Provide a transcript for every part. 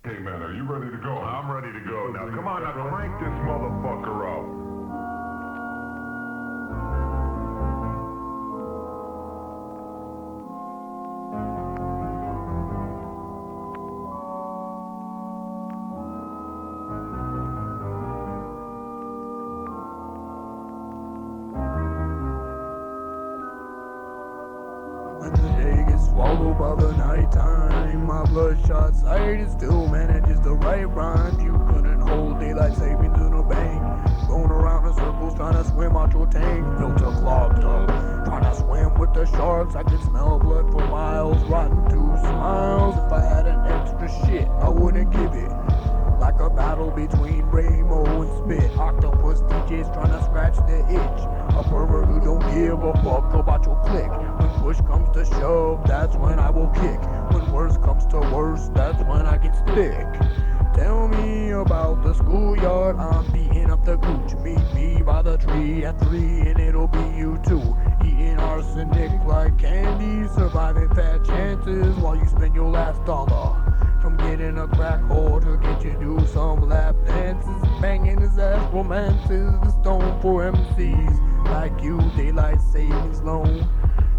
Hey man, are you ready to go? I'm ready to go. Now come on, now crank this motherfucker up. When the day gets swallowed by the nighttime, my bloodshot sight still manages to write rhymes. You couldn't hold daylight savings in a bank. Going around in circles trying to swim out your tank. Filter clogged up, trying to swim with the sharks. I could smell blood for miles, rotten to smiles. If I had an extra shit, I wouldn't give it. Like a battle between Ramo and Spit. Octopus DJs trying to scratch the itch. A pervert who don't give a fuck about your clique. When push comes to shove, that's when I will kick. When worse comes to worse, that's when I get stick. Tell me about the schoolyard, I'm beating up the gooch. Meet me by the tree at 3 and it'll be you too. Eating arsenic like candy, surviving fat chances while you spend your last dollar. From getting a crack hole to get you do some lap dances, banging his ass romances, the stone for MCs like you, daylight savings loan.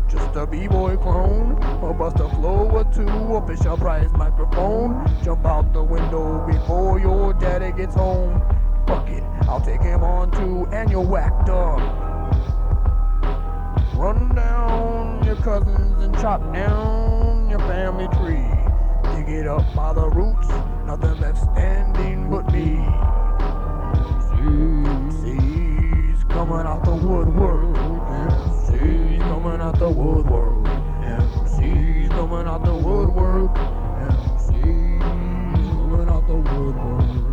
Just a b-boy clone, or bust a flow or two, or fish a prize microphone. Jump out the window before your daddy gets home. Fuck it, I'll take him on too, and you're whacked up. Run down your cousins and chop down your family tree. Dig it up by the roots, nothing left standing but me. MC's coming out the woodwork. MC's coming out the woodwork. MC's coming out the woodwork. MC's coming out the woodwork.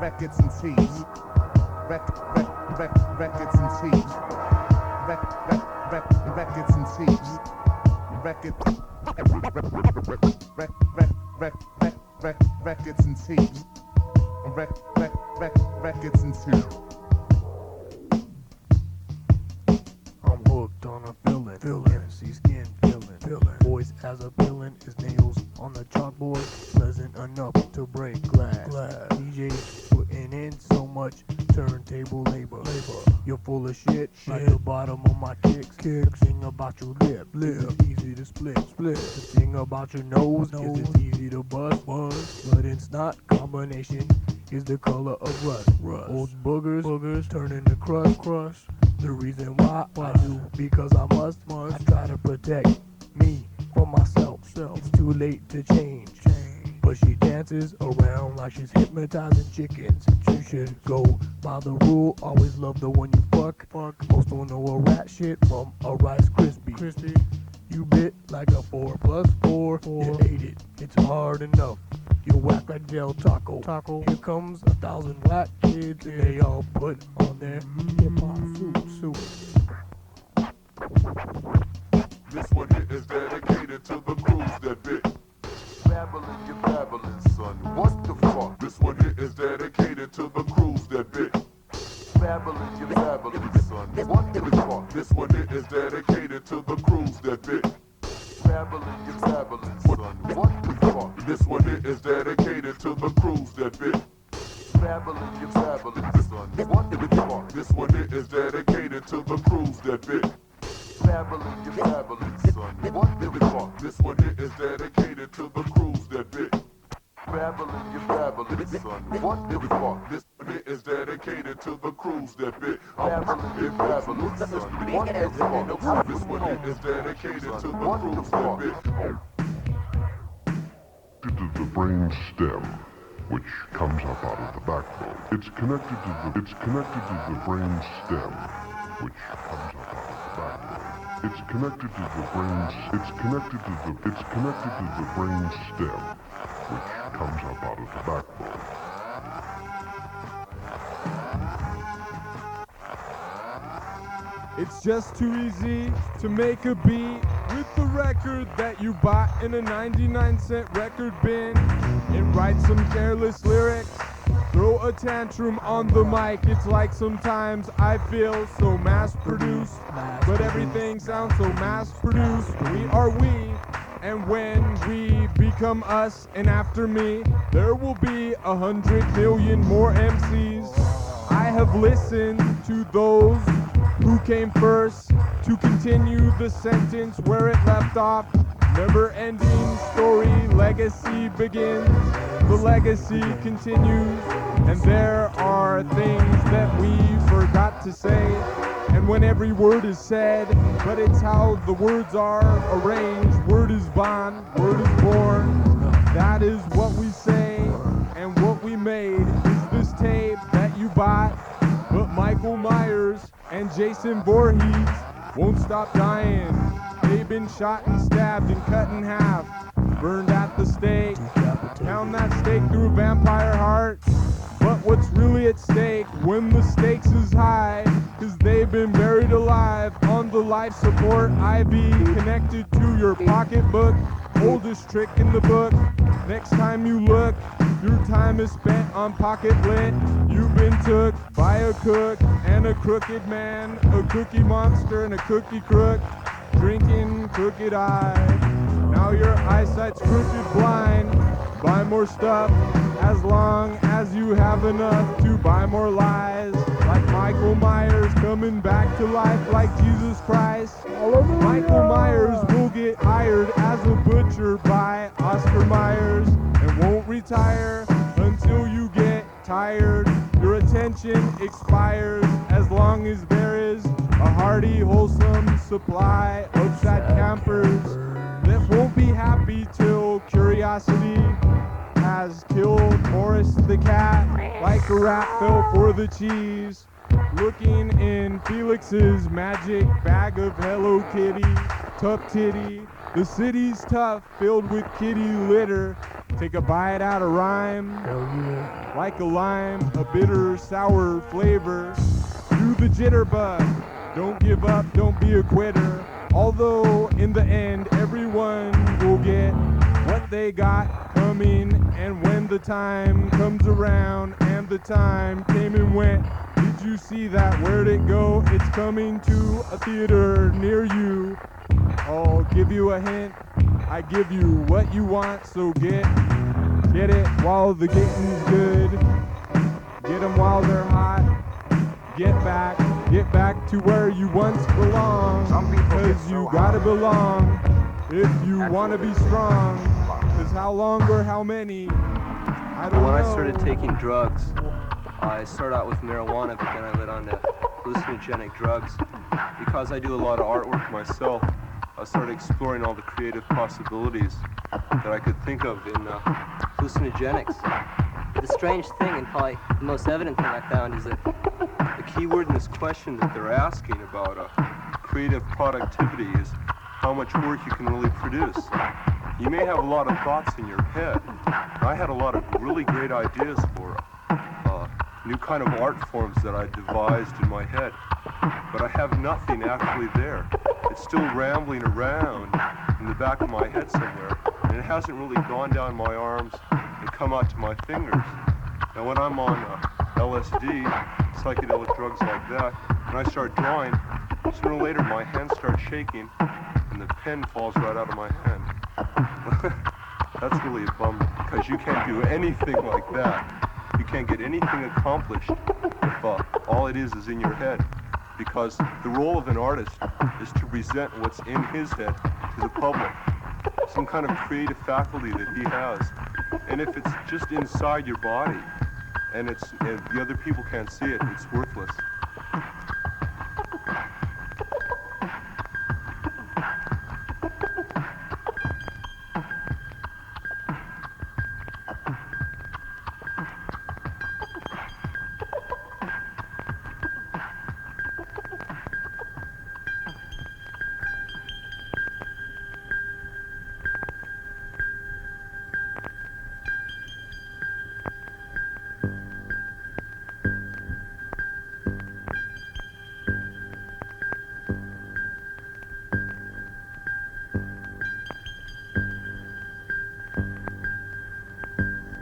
Records and seeds. Records and seeds. Records and seeds. Records and seeds. Records and seeds. I'm hooked on a feeling. MC skin feeling. Voice as a villain, his nails on the chalkboard, pleasant enough to break glass. DJ putting in so much turntable labor. You're full of shit. Like the bottom of my kicks. The thing about your lip. It's easy to split. The thing about your nose is it's easy to bust. But it's not. Combination is the color of rust. Old boogers turn into crust. The reason why I do, because I must. I try to protect me from myself. It's too late to change. But she dances around like she's hypnotizing chickens. You should go by the rule, always love the one you fuck. Most don't know a rat shit from a Rice Krispie. You bit like a 4 plus 4. You ate it, it's hard enough. You whack like Del Taco. Here comes 1,000 whack kids, and they all put on their hip-hop suit. This one here is dedicated to the crews that bit. Babbling, you're babbling, son. What the fuck? This one here is dedicated to the crews that bit. Babbling, you're babbling, son. What the fuck? This one here is dedicated to the crews that bit. Babbling, you're babbling, son. What the fuck? This one here is dedicated to the crews that bit. Babbling, you're babbling, son. What the fuck? This one here is dedicated to the crews that bit. Babbling, you're babbling, son. What the fuck? This one here is dedicated to the crews that bit. Babbling, you're babbling, son. What the fuck? This one here is dedicated to the crews that bit. Babbling, you're babbling, son. What the fuck? This one here is dedicated to the crews that bit. To the brain stem, which comes up out of the backbone. It's connected to the brain stem, which comes up out of the backbone. It's connected to the brain stem, which comes up out of the backbone. It's just too easy to make a beat with the record that you bought in a 99-cent record bin and write some careless lyrics. Throw a tantrum on the mic. It's like sometimes I feel so mass-produced, but everything sounds so mass-produced. We are we, and when we become us and after me, there will be 100 million more MCs. I have listened to those who came first to continue the sentence where it left off. Never-ending story, legacy begins, the legacy continues, and there are things that we forgot to say. And when every word is said, but it's how the words are arranged. Word is bond, word is born. That is what we say, and what we made is this tape that you bought. But Michael Myers and Jason Voorhees won't stop dying. They've been shot and stabbed and cut in half, burned at the stake. Pound that stake through a vampire heart. But what's really at stake when the stakes is high? Cause they've been buried alive on the life support IV connected to your pocketbook. Oldest trick in the book. Next time you look, your time is spent on pocket lit. You've been took by a cook and a crooked man, a cookie monster and a cookie crook, drinking crooked eye. Now your eyesight's crooked blind. Buy more stuff as long as you have enough to buy more lies. Like Michael Myers coming back to life like Jesus Christ. Michael Myers will get hired as a butcher by Oscar Myers and won't retire until you get tired. Your attention expires as long as there is a hearty, wholesome supply of sad campers that won't be happy till curiosity has killed Morris the cat like a rat fell for the cheese. Looking in Felix's magic bag of Hello Kitty, tough titty. The city's tough, filled with kitty litter. Take a bite out of rhyme, like a lime, a bitter, sour flavor. Do the jitterbug, don't give up, don't be a quitter. Although in the end, everyone will get what they got coming. And when the time comes around, and the time came and went, did you see that? Where'd it go? It's coming to a theater near you. I'll give you a hint. I give you what you want, so get it while the getting's good. Get them while they're hot. Get back to where you once belonged. Cause you gotta belong if you wanna be strong. Cause how long or how many, I don't know. When I started taking drugs, I started out with marijuana, but then I led on to hallucinogenic drugs. Because I do a lot of artwork myself, I started exploring all the creative possibilities that I could think of in hallucinogenics. The strange thing, and probably the most evident thing I found, is that The key word in this question that they're asking about creative productivity is how much work you can really produce. You may have a lot of thoughts in your head. I had a lot of really great ideas for new kind of art forms that I devised in my head, but I have nothing actually there. It's still rambling around in the back of my head somewhere, and it hasn't really gone down my arms and come out to my fingers. Now when I'm on LSD, psychedelic drugs like that, and I start drawing, sooner or later my hand starts shaking and the pen falls right out of my hand. That's really a bummer, because you can't do anything like that. You can't get anything accomplished if all it is in your head. Because the role of an artist is to present what's in his head to the public. Some kind of creative faculty that he has. And if it's just inside your body and the other people can't see it, it's worthless.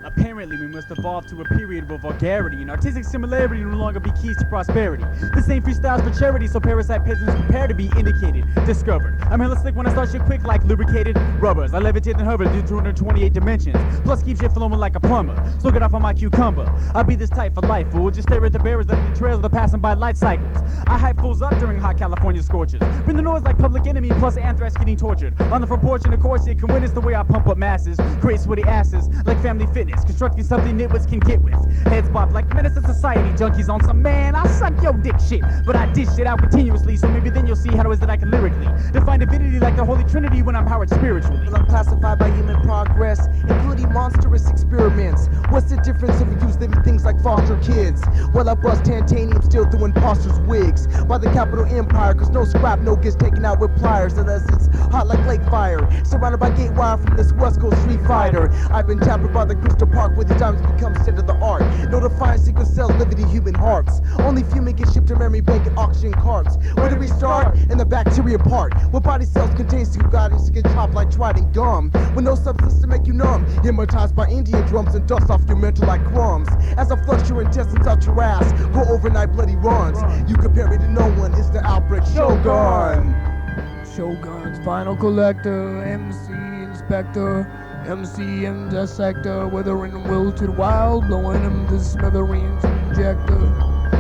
Apparently, we must evolve to a period where vulgarity and artistic similarity no longer be keys to prosperity. This ain't freestyles for charity, so parasite peasants prepare to be indicated, discovered. I'm hella slick when I start shit quick like lubricated rubbers. I levitate and hover through 228 dimensions, plus keep shit flowing like a plumber. So get off on my cucumber. I'll be this tight for life, fool. Just stare at the bearers that the trails of the passing by light cycles. I hype fools up during hot California scorches. Bring the noise like Public Enemy plus anthrax getting tortured. On the proportion, of course, it can witness the way I pump up masses. Create sweaty asses like Family Fitness. Constructing something nitwits can get with. Heads bob like menace to society. Junkies on some man, I suck your dick shit. But I dish it out continuously, so maybe then you'll see how it is that I can lyrically define divinity like the Holy Trinity when I'm powered spiritually. Well, I'm classified by human progress, including monstrous experiments. What's the difference if we use living things like foster kids? Well, I bust titanium steel through imposters' wigs by the capital empire, cause no scrap, no gets taken out with pliers unless it's hot like lake fire. Surrounded by gate wire from this West Coast Street Fighter. I've been tampered by the Crystal Park where the diamonds become state of the art. No defined secret cells living in human hearts. Only few make it shipped to memory bank and auction carts. Where do we start? In the bacteria part, where body cells contain steel guidance to get chopped like trident gum. With no substance to make you numb, hypnotized by Indian drums and dust off your mental like crumbs. As I flush your intestines out your ass, go overnight bloody runs. You compare me to no one, it's the outbreak Shogun. Shogun's final collector, MC inspector, MC in the sector, withering wilted wild, blowing him to smithereens injector.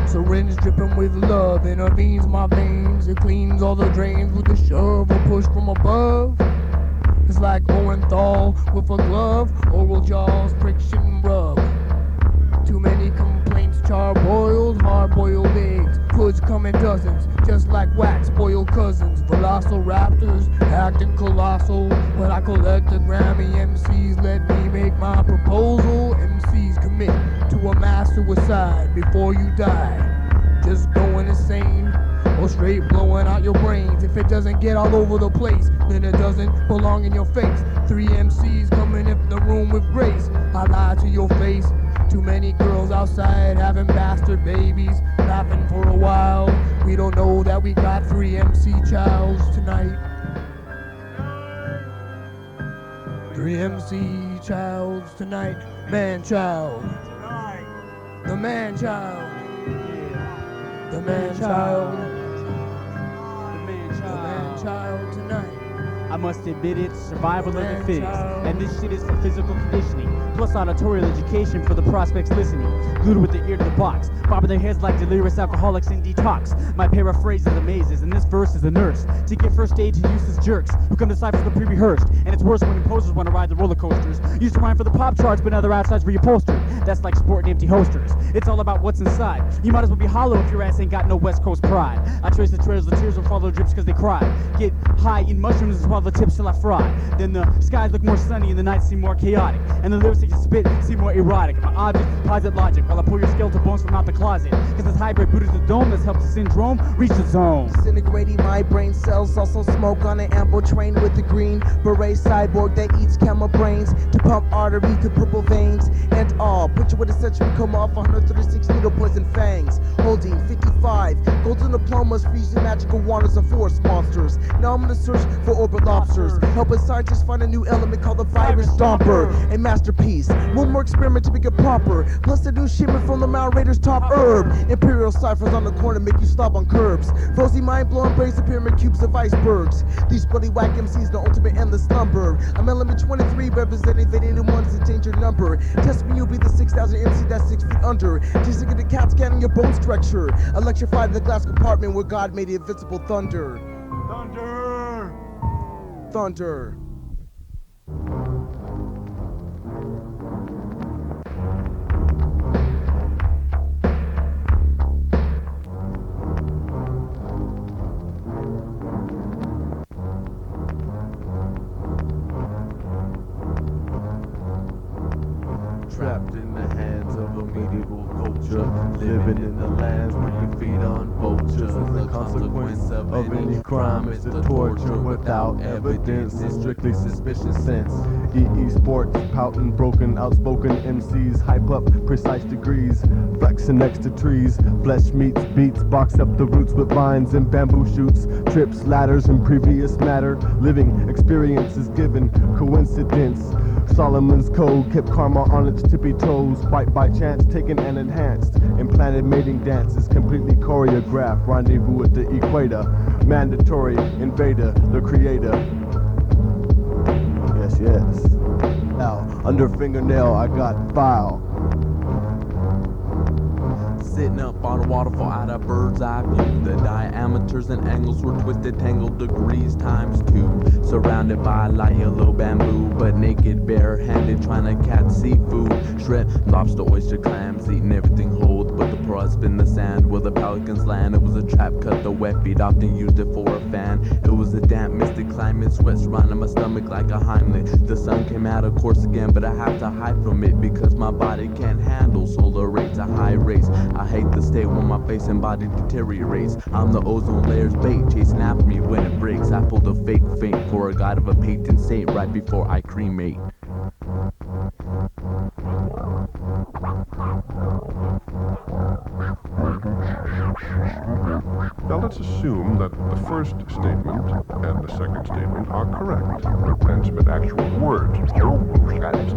Syringe dripping with love intervenes my veins. It cleans all the drains with a shove or push from above. It's like Orenthal with a glove, oral jaws, friction rub. Too many complaints, char-boiled, hard-boiled eggs. Hoods come in dozens, just like wax-boiled cousins. Velociraptors acting colossal. When I collect a Grammy, MCs let me make my proposal. MCs commit to a mass suicide before you die. Just going insane or straight blowing out your brains. If it doesn't get all over the place, then it doesn't belong in your face. 3 MCs coming in the room with grace. I lie to your face. Too many girls outside having bastard babies, laughing for a while. We don't know that we got 3 MC childs tonight. 3 MC childs tonight. Man-child. The man-child. The man-child. The man-child tonight. I must admit it's survival of the fittest, and this shit is for physical conditioning, plus auditorial education for the prospects listening, glued with the ear to the box, bobbing their heads like delirious alcoholics in detox. My paraphrase is amazes, and this verse is a nurse to get first aid to useless jerks who come to ciphers the pre-rehearsed, and it's worse when imposers want to ride the roller coasters. Used to rhyme for the pop charts, but now their outside's reupholstered. That's like sporting empty holsters. It's all about what's inside. You might as well be hollow if your ass ain't got no West Coast pride. I trace the trails, the tears will follow drips because they cry. Get high, eat mushrooms and swallow the tips till I fry. Then the skies look more sunny and the nights seem more chaotic, and the lyrics that you spit seem more erotic. And my object posit logic while I pull your skeletal bones from out the closet. Cause this hybrid boot is the dome that's helped the syndrome reach the zone. Disintegrating my brain cells, also smoke on an ambo train with the green beret cyborg that eats camel brains to pump artery to purple veins and all. Put you with a century come off 136 needle poison fangs. holding 55 golden diplomas, freezing magical waters of forest monsters. Now I'm gonna search for orbit lobsters, helping scientists find a new element called the Vyrus Stomper. A masterpiece, one more experiment to make it proper. Plus the new shipment from the Mount Raiders top herb. Imperial ciphers on the corner make you stop on curbs. Rosy mind-blowing brains of pyramid cubes of icebergs. These bloody whack MCs, the ultimate endless number. I'm element 23, representing the 81's endangered number. Test me, you'll be the 6,000 MC that's 6 feet under. Just look at the cat scanning your bone structure. Electrified in the glass compartment where God made the invincible thunder. Thunder! Thunder. Trapped in the hands of a medieval culture, living in the lands where you feed on vultures. The consequence of any crime is the torture without evidence and strictly suspicious sense. EE Sports, pouting, broken, outspoken MCs, hype up precise degrees, flexing next to trees, flesh meets beats, box up the roots with vines and bamboo shoots, trips, ladders, and previous matter, living experiences given, coincidence. Solomon's code kept karma on its tippy toes, quite by chance taken and enhanced. Implanted mating dances, completely choreographed, rendezvous at the equator. Mandatory invader, the creator. Yes. Now, under fingernail, I got file. Sitting up on a waterfall at a bird's eye view. The diameters and angles were twisted, tangled degrees times 2. Surrounded by light yellow bamboo, but naked, bare-handed, trying to catch seafood. Shrimp, lobster, oyster, clams, eating everything whole. But the pearls in the sand where the pelicans land. It was a trap cut, the wet feet often used it for a fan. It was a damp, mystic climate, sweat surrounding my stomach like a Heimlich. The sun came out, of course, again, but I have to hide from it because my body can't handle solar rates at high rates. I hate the state when my face and body deteriorates. I'm the ozone layer's bait, chasing after me when it breaks. I pulled a fake feint for a god of a patron saint right before I cremate. Now let's assume that the first statement and the second statement are correct. Transmit actual words. Now let's transmit actual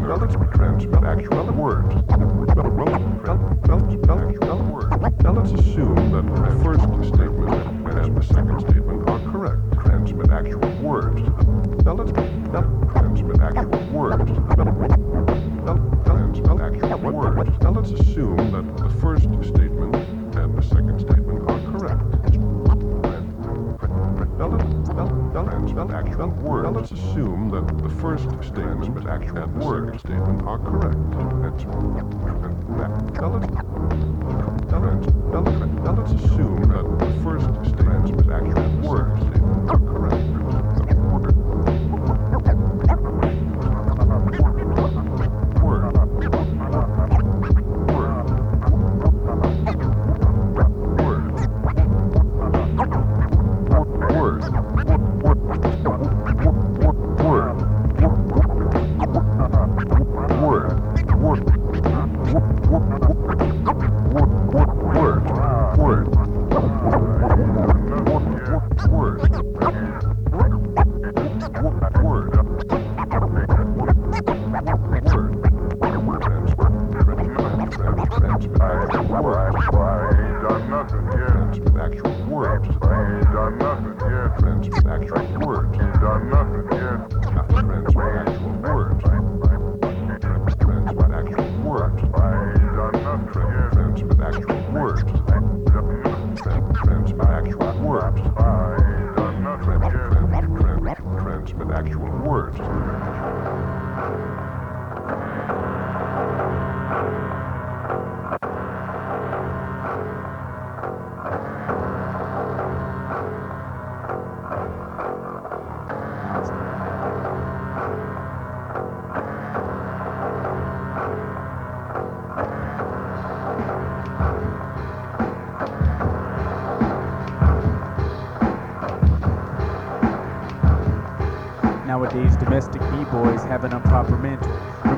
words. Now let's assume that the first statement and the second statement are correct. Transmit actual words. Now let's transmit actual words. Now let's assume that the first statement and the second statement are correct. Now let's assume that the first statement and the second statement are correct. Now let's assume that the first statement and the second statement are correct. Nowadays, domestic B-boys have an improper mental.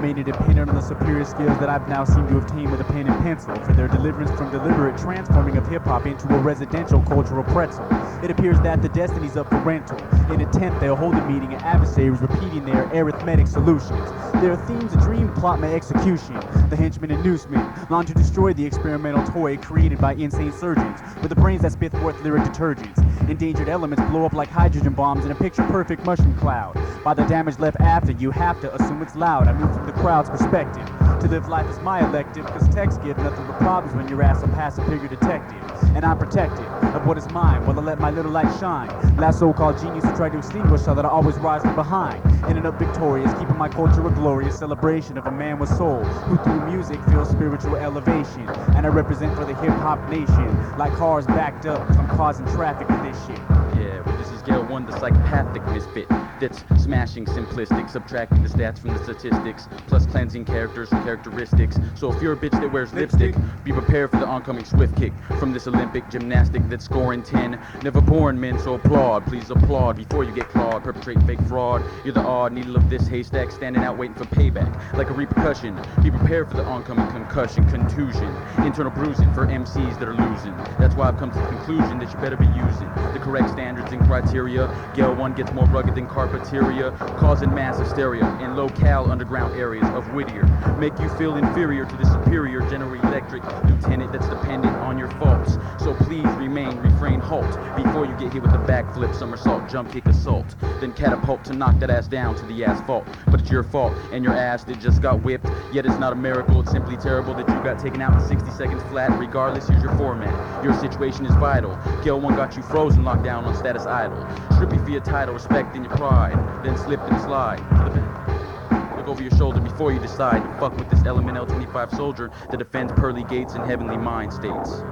remaining dependent on the superior skills that I've now seemed to obtain with a pen and pencil for their deliverance from deliberate transforming of hip-hop into a residential cultural pretzel. It appears that the destiny's up for rental. In a tent, they'll hold a meeting of adversaries repeating their arithmetic solutions. Their themes, a dream, plot, my execution. The henchmen and newsmen long to destroy the experimental toy created by insane surgeons with the brains that spit forth lyric detergents. Endangered elements blow up like hydrogen bombs in a picture-perfect mushroom cloud. By the damage left after, you have to assume it's loud. I move from the crowd's perspective. To live life is my elective, cause text give nothing but problems when your ass a passive figure detective. And I'm protected of what is mine while I let my little light shine. Last so-called genius who tried to extinguish so that I always rise from behind. Ending up victorious, keeping my culture a glorious celebration of a man with soul who through music feels spiritual elevation. And I represent for the hip-hop nation like cars backed up cause I'm causing traffic with this shit. Yeah, well, this is Gale 1, the psychopathic misfit that's smashing simplistic, subtracting the stats from the statistics, plus cleansing characters and characteristics. So if you're a bitch that wears lipstick, be prepared for the oncoming swift kick from this Olympic gymnastic that's scoring 10. Never born men, so applaud, please applaud before you get clawed, perpetrate fake fraud. You're the odd needle of this haystack, standing out waiting for payback like a repercussion. Be prepared for the oncoming concussion, contusion, internal bruising for MCs that are losing. That's why I've come to the conclusion that you better be using the correct standards and criteria. Gale 1 gets more rugged than carpeteria, causing mass hysteria in locale underground areas of Whittier. Make you feel inferior to the superior General Electric lieutenant that's dependent on your faults. So please refrain, halt before you get hit with a backflip, somersault, jump kick, assault. Then catapult to knock that ass down to the asphalt. But it's your fault and your ass that just got whipped. Yet it's not a miracle, it's simply terrible that you got taken out in 60 seconds flat. Regardless, here's your format. Your situation is vital. Gale 1 got you frozen, locked down on status idle. Strip you for your title, respect and your pride. Then slip and slide to the back. Look over your shoulder before you decide to fuck with this Element L25 soldier that defends pearly gates and heavenly mind states.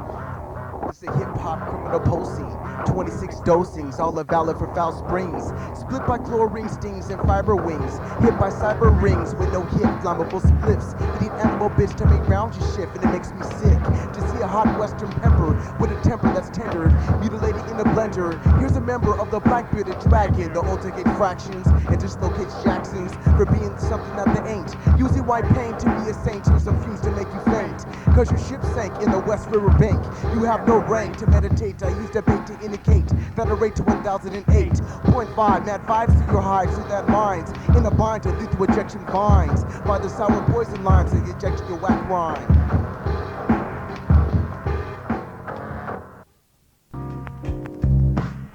It's a hip-hop criminal posing, 26 dosings, all are valid for foul springs. Split by chlorine stings and fiber wings, hit by cyber rings with no hip, flammable spliffs. You need animal bitch to make rounds you shift, and it makes me sick to see a hot western pepper with a temper that's tender, mutilated in a blender. Here's a member of the black-bearded dragon, the alternate fractions and dislocates Jacksons for being something that they ain't. Using white paint to be a saint, use some fuse to make you faint. Cause your ship sank in the West River bank. You have no rank to meditate. I use debate to indicate that a rate to 1008.5 mad vibes to your hives, so that minds in a bind to lethal ejection vines by the sour poison lines that eject your whack rhyme.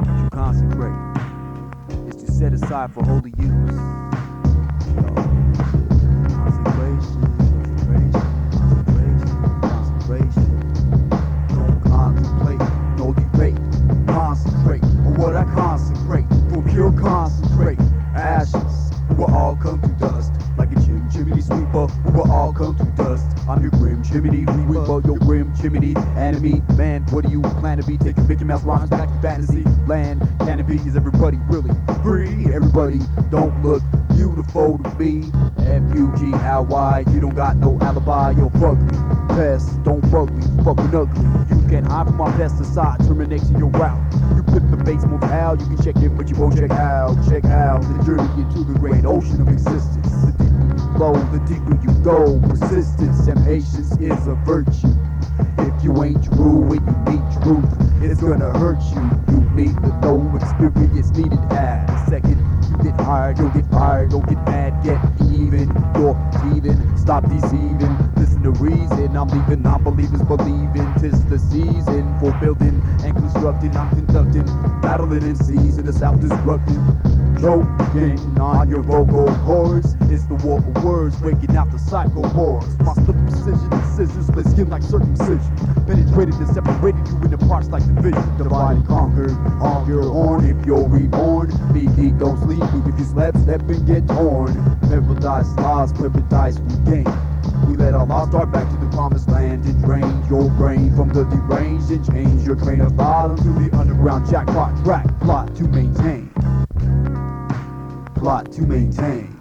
To consecrate is to set aside for holy use. What I consecrate for pure concentrate ashes will all come to dust like a chimney sweeper who will all come to dust. I'm your grim chimney reaper, your grim chimney enemy. Man, what do you plan to be? Taking Mickey Mouse rhymes back to fantasy land. Canopy, is everybody really free? Everybody don't look beautiful to me. F-U-G-L-Y, you don't got no alibi, you're ugly. Pest, don't bug me, fucking ugly. You can hide from my pesticide, termination your route. You flip the base motel, you can check in, but you won't check out the journey into the great ocean of existence. The deeper you flow, the deeper you go. Persistence and patience is a virtue. If you ain't true when you need truth, it's gonna hurt you. You need to know experience needed at a second. You get hired, you'll get fired, don't get mad, get even. You're teething, stop deceiving. Listen to reason, I'm leaving, non-believers believing. 'Tis the season for building and constructing. I'm conducting, battling in season, the self-destructing. Choking on your vocal cords. It's the war of words, breaking out the psycho wars. My slip precision and scissors split skin like circumcision. Penetrated and separated you into parts like division. Divide and conquer, honk your horn if you're reborn. Be geek, don't sleep, if you slept, step and get torn. Paradise lost, paradise regained. We let our lost start back to the promised land and drain your brain from the deranged and change your train of thought onto the underground jackpot track. Plot to maintain. Plot to maintain.